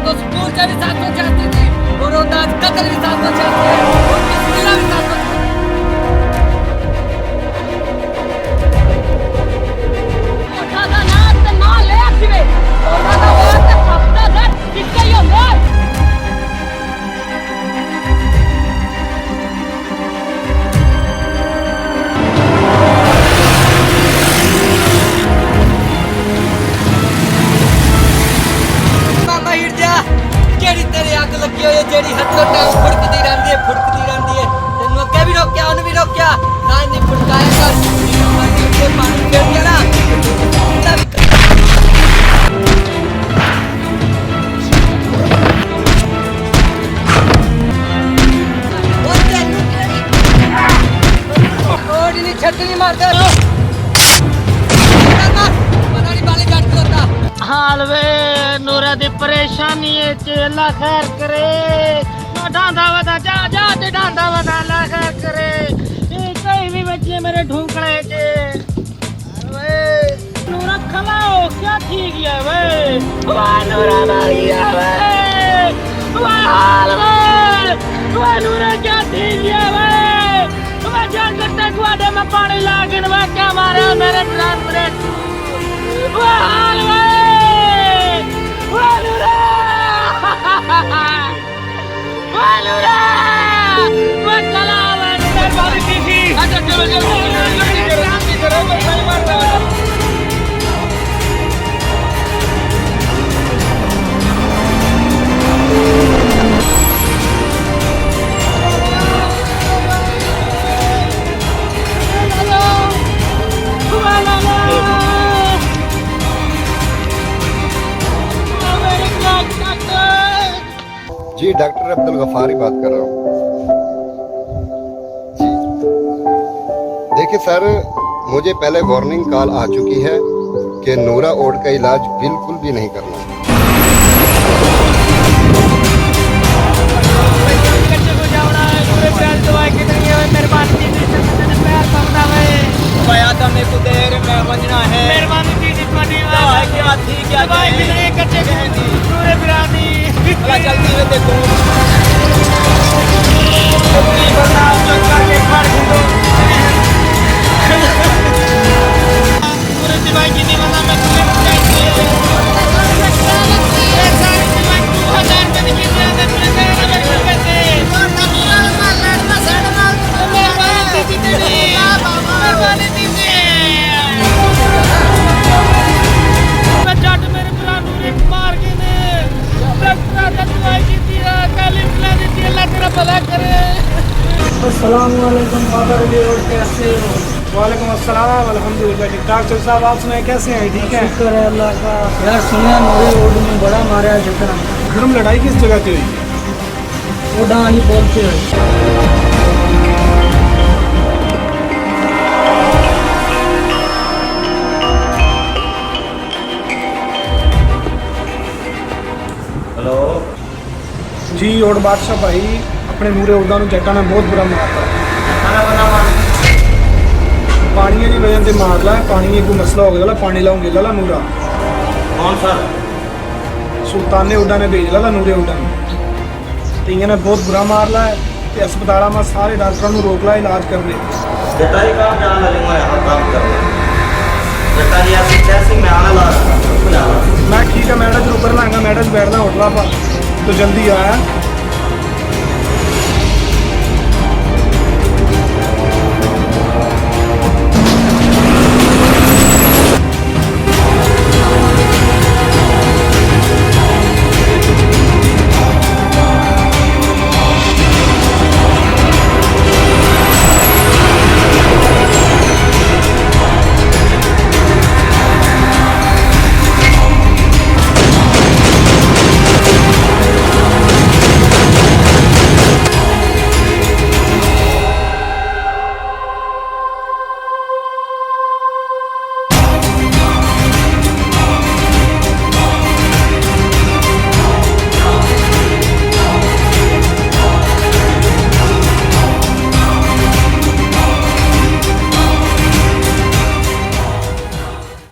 वो स्कूल से भी 700 चाहती थी और वो आज कतल भी 700 चाहती है और किसी जिला भी 700 जेड़ी हथों टांग फुड़कती रहंदी है तेनू अगे भी रोकिया उन भी रोकिया ना नहीं फुड़काया कर पानी फेर दिया ना रोड नहीं छतरी मार दे पता नहीं बाली जट करता हाल वे नूरा दी परेशानी है चेला खैर करे डांडा वदा जा जा ते डांडा वदा ला खैर करे ये कहीं भी बच्चे मेरे ढूंढने के वे नूरा खलाओ क्या ठीक है वे वाह नूरा मारिया वे वाह हाल वे नूरा क्या ठीक है वे मैं जान करता गुआडे में पानी लागन वे क्या मारे मेरे प्राण मेरे वाह हाल वे Walura! Walura! Wakalawan terbalik sisi. Ada जी डॉक्टर अब्दुल गफारी बात कर रहा हूँ जी। देखिए सर, मुझे पहले वार्निंग कॉल आ चुकी है कि नूरा ओड का इलाज बिल्कुल भी नहीं करना। जल्दी में देखो अस्सलामुअलैकुम फादर जी, और कैसे हो? वालेकुम अस्सलाम, अल्हम्दुलिल्लाह ठीक ठाक। चल साहब आप सुनाए कैसे हैं? ठीक है, शुक्र है अल्लाह का। यार सुनिया नूरे ओड में बड़ा मारा है झगड़ा। घर में लड़ाई किस जगह की हुई? वो डाली बोलते हैं जी। और बादशाह भाई अपने नूरे उर्दा जट्टा ने बहुत बुरा मारता पानी की वजह से मार ला। पानी कोई मसला हो गया, पानी लाऊंगे ला नूरा कौन सा सुल्ताने उड्डा ने भेज ला नूरे उड्डा तो इन्हें बहुत बुरा मार ला है। तो अस्पताल में सारे डॉक्टरों को रोक ला इलाज कर रहे। बेटा जी काम जान लगे मैं यहाँ काम कर रहा हूँ। बेटा जी ऐसी कैसी मैं आने लगा मैं ठीक है मैडम ऊपर लाऊंगा, मैडम बैठना होटल पर तो जल्दी आया।